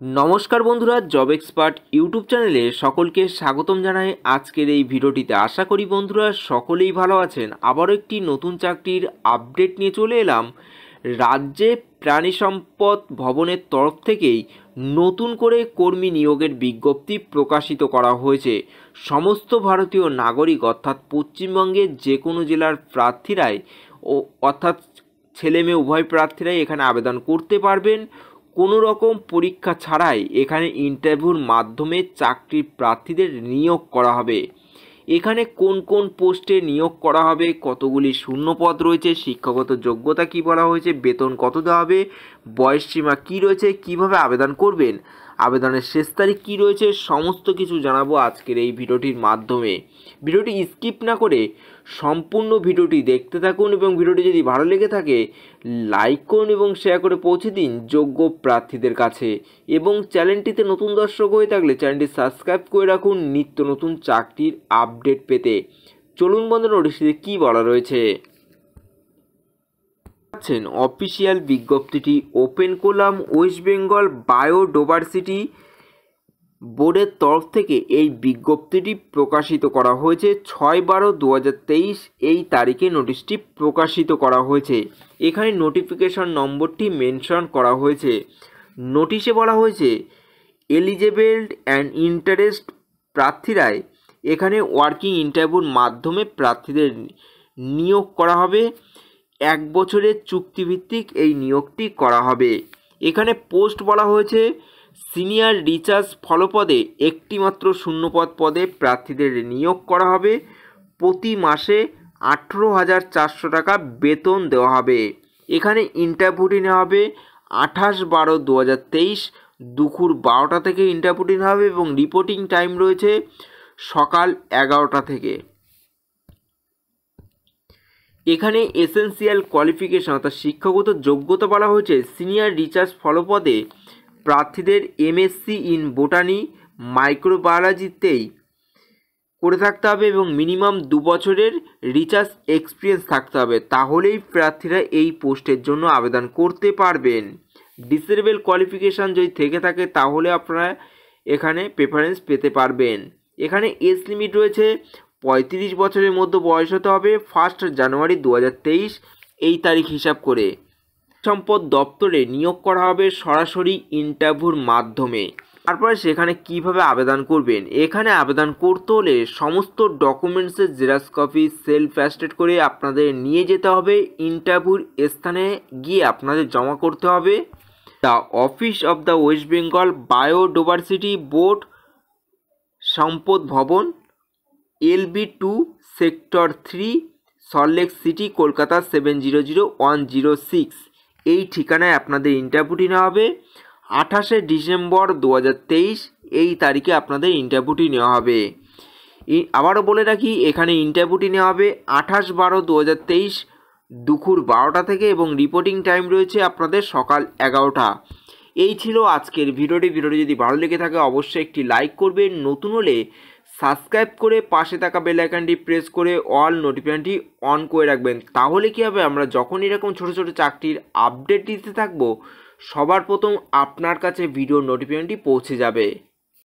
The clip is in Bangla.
নমস্কার বন্ধুরা, জব এক্সপার্ট ইউটিউব চ্যানেলে সকলকে স্বাগতম জানাই। আজকের এই ভিডিওটিতে আশা করি বন্ধুরা সকলেই ভালো আছেন। আবারও একটি নতুন চাকরির আপডেট নিয়ে চলে এলাম। রাজ্যে প্রাণী সম্পদ ভবনের তরফ থেকেই নতুন করে কর্মী নিয়োগের বিজ্ঞপ্তি প্রকাশিত করা হয়েছে। সমস্ত ভারতীয় নাগরিক অর্থাৎ পশ্চিমবঙ্গের যে কোনো জেলার প্রার্থীরাই অর্থাৎ ছেলে মেয়ে উভয় প্রার্থীরাই এখানে আবেদন করতে পারবেন। কোনো রকম পরীক্ষা ছাড়াই এখানে ইন্টারভিউর মাধ্যমে চাকরির প্রার্থীদের নিয়োগ করা হবে। এখানে কোন কোন পোস্টে নিয়োগ করা হবে, কতগুলি শূন্যপদ রয়েছে, শিক্ষাগত যোগ্যতা কী বলা হয়েছে, বেতন কত দেওয়া হবে, বয়সসীমা কী রয়েছে, কিভাবে আবেদন করবেন, আবেদনের শেষ তারিখ কী রয়েছে, সমস্ত কিছু জানাবো আজকের এই ভিডিওটির মাধ্যমে। ভিডিওটি স্কিপ না করে সম্পূর্ণ ভিডিওটি দেখতে থাকুন এবং ভিডিওটি যদি ভালো লেগে থাকে লাইক করুন এবং শেয়ার করে পৌঁছে দিন যোগ্য প্রার্থীদের কাছে। এবং চ্যানেলটিতে নতুন দর্শক হয়ে থাকলে চ্যানেলটি সাবস্ক্রাইব করে রাখুন নিত্য নতুন চাকরির আপডেট পেতে। চলুন বন্ধুরা, নোটিশে কী বলা রয়েছে। অফিসিয়াল বিজ্ঞপ্তিটি ওপেন করলাম। ওয়েস্ট বেঙ্গল বায়োডাইভার্সিটি বোর্ডের তরফ থেকে এই বিজ্ঞপ্তিটি প্রকাশিত করা হয়েছে। 6/12/2023 এই তারিখে নোটিশটি প্রকাশিত করা হয়েছে। এখানে নোটিফিকেশন নম্বরটি মেনশন করা হয়েছে। নোটিশে বলা হয়েছে এলিজেবল অ্যান্ড ইন্টারেস্ট প্রার্থীরাই এখানে ওয়ার্কিং ইন্টারভিউর মাধ্যমে প্রার্থীদের নিয়োগ করা হবে। 1 বছরের চুক্তিভিত্তিক এই নিয়োগটি করা হবে। এখানে পোস্ট বলা হয়েছে সিনিয়র রিসার্চ ফলো পদে একটি মাত্র শূন্যপদ পদে প্রার্থীদের নিয়োগ করা হবে। প্রতি মাসে 18,400 টাকা বেতন দেওয়া হবে। এখানে ইন্টারভিউটি নেওয়া হবে 28/12/2023 দুপুর 12টা থেকে ইন্টারভিউটি নেওয়া হবে এবং রিপোর্টিং টাইম রয়েছে সকাল 11টা থেকে। এখানে এসেন্সিয়াল কোয়ালিফিকেশন অর্থাৎ শিক্ষাগত যোগ্যতা বলা হয়েছে সিনিয়র রিসার্চ ফলো পদে প্রার্থীদের এমএসসি ইন বোটানি মাইক্রোবায়োলজিতেই করে থাকতে হবে এবং মিনিমাম 2 বছরের রিসার্চ এক্সপিরিয়েন্স থাকতে হবে, তাহলেই প্রার্থীরা এই পোস্টের জন্য আবেদন করতে পারবেন। ডিসেবল কোয়ালিফিকেশান যদি থেকে থাকে তাহলে আপনারা এখানে প্রেফারেন্স পেতে পারবেন। এখানে এজ লিমিট রয়েছে 35 বছরের মধ্যে বয়স হতে হবে 1 জানুয়ারি 2023 এই তারিখ হিসাব করে। সম্পদ দপ্তরে নিয়োগ করা হবে সরাসরি ইন্টারভিউর মাধ্যমে। তারপরে সেখানে কিভাবে আবেদন করবেন, এখানে আবেদন করতে হলে সমস্ত ডকুমেন্টসের জেরক্স কপি সেলফ অ্যাটেস্ট করে আপনাদের নিয়ে যেতে হবে। ইন্টারভিউর স্থানে গিয়ে আপনাদের জমা করতে হবে। The office of the West Bengal biodiversity board, সম্পদ ভবন, LB2 sector 3, Salt Lake city, Kolkata 700106 এই ঠিকানায় আপনাদের ইন্টারভিউটি নেওয়া হবে। 28শে ডিসেম্বর 2023 এই তারিখে আপনাদের ইন্টারভিউটি নেওয়া হবে। আবারও বলে রাখি এখানে ইন্টারভিউটি নেওয়া হবে 28/12/2023 দুপুর 12টা থেকে এবং রিপোর্টিং টাইম রয়েছে আপনাদের সকাল 11টা। এই ছিল আজকের ভিডিওটি। যদি ভালো লেগে থাকে অবশ্যই একটি লাইক করবেন, নতুন হলে সাবস্ক্রাইব করে পাশে থাকা বেল আইকনটি প্রেস করে অল নোটিফিকেশনটি অন করে রাখবেন। তাহলে কী হবে, আমরা যখন এরকম ছোটো ছোটো চাকরির আপডেট দিতে থাকবো সবার প্রথম আপনার কাছে ভিডিও নোটিফিকেশনটি পৌঁছে যাবে।